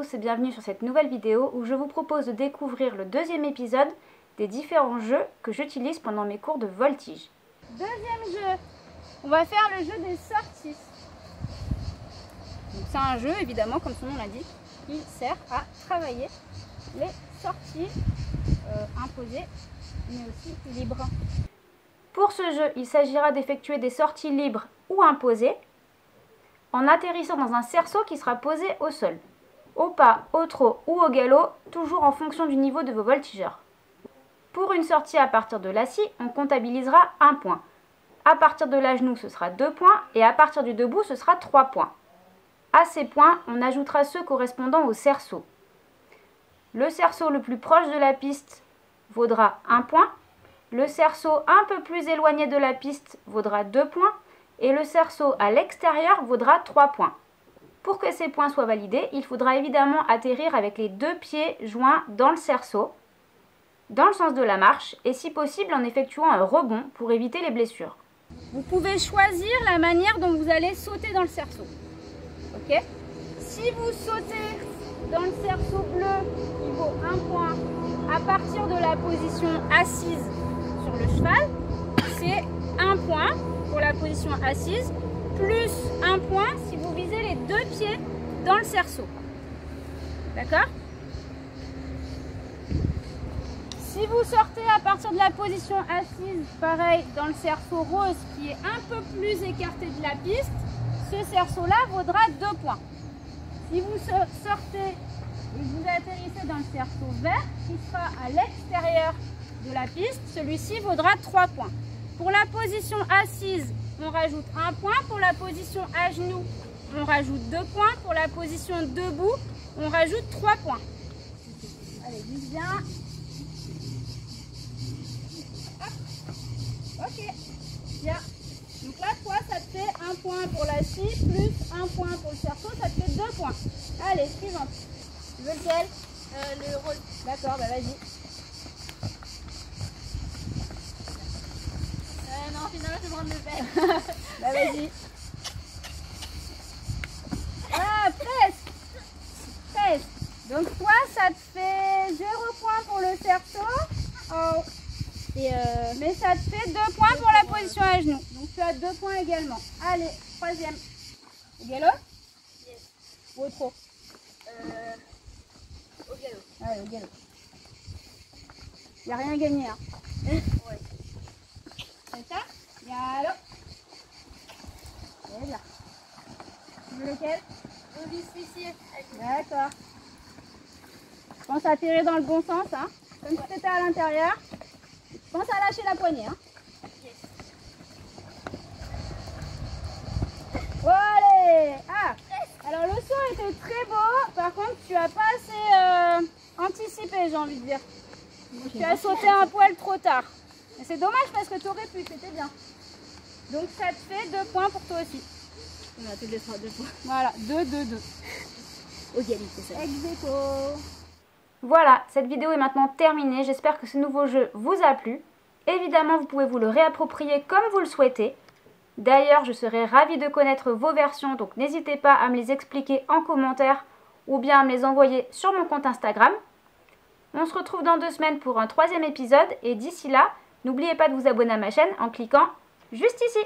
tous et bienvenue sur cette nouvelle vidéo où je vous propose de découvrir le deuxième épisode des différents jeux que j'utilise pendant mes cours de voltige. Deuxième jeu, on va faire le jeu des sorties. C'est un jeu évidemment, comme son nom l'indique, qui sert à travailler les sorties imposées mais aussi libres. Pour ce jeu, il s'agira d'effectuer des sorties libres ou imposées en atterrissant dans un cerceau qui sera posé au sol, au pas, au trot ou au galop, toujours en fonction du niveau de vos voltigeurs. Pour une sortie à partir de l'assis, on comptabilisera 1 point. À partir de l'agenou, ce sera 2 points et à partir du debout, ce sera 3 points. À ces points, on ajoutera ceux correspondant au cerceau. Le cerceau le plus proche de la piste vaudra 1 point. Le cerceau un peu plus éloigné de la piste vaudra 2 points et le cerceau à l'extérieur vaudra 3 points. Pour que ces points soient validés, il faudra évidemment atterrir avec les 2 pieds joints dans le cerceau, dans le sens de la marche et si possible en effectuant un rebond pour éviter les blessures. Vous pouvez choisir la manière dont vous allez sauter dans le cerceau. Ok ? Si vous sautez dans le cerceau bleu qui vaut 1 point à partir de la position assise sur le cheval, c'est 1 point pour la position assise, plus 1 point si vous visez les 2 pieds dans le cerceau. D'accord ? Si vous sortez à partir de la position assise, pareil, dans le cerceau rose qui est un peu plus écarté de la piste, ce cerceau-là vaudra 2 points. Si vous sortez et vous atterrissez dans le cerceau vert qui sera à l'extérieur de la piste, celui-ci vaudra 3 points. Pour la position assise, on rajoute 1 point. Pour la position à genoux, on rajoute 2 points. Pour la position debout, on rajoute 3 points. Allez, vise bien. Hop. Ok. Bien. Donc là, toi, ça te fait 1 point pour la scie, plus 1 point pour le cerceau, ça te fait 2 points. Allez, suivante. Tu veux lequel? Le rose. D'accord, bah vas-y. Non, finalement, je vais prendre le vert. Bah vas-y. Ah, presque. Presque. Donc toi, ça te fait 0 points pour le cerceau. Oh. Mais ça te fait 2 points pour la position à genoux. Donc tu as 2 points également. Allez, troisième. Au galop? Yes. Ou au trot? Au galop. Allez, au galop. Il n'y a rien à gagner. Hein. Ouais. C'est ça? Galop. Et là. Tu veux lequel? On vise ici. D'accord. Pense à tirer dans le bon sens, hein. Comme si tu étais à l'intérieur. Pense à lâcher la poignée. Hein. Yes. Allez. Ah. Alors le saut était très beau. Par contre, tu n'as pas assez anticipé, j'ai envie de dire. Tu as sauté un poil trop tard. Mais c'est dommage parce que tu aurais pu, c'était bien. Donc ça te fait 2 points pour toi aussi. On a tous les 3 2 points. Voilà, 2, 2, 2. Égalité, ça. Ex aequo. Voilà, cette vidéo est maintenant terminée. J'espère que ce nouveau jeu vous a plu. Évidemment, vous pouvez vous le réapproprier comme vous le souhaitez. D'ailleurs, je serais ravie de connaître vos versions, donc n'hésitez pas à me les expliquer en commentaire ou bien à me les envoyer sur mon compte Instagram. On se retrouve dans 2 semaines pour un 3e épisode et d'ici là, n'oubliez pas de vous abonner à ma chaîne en cliquant juste ici.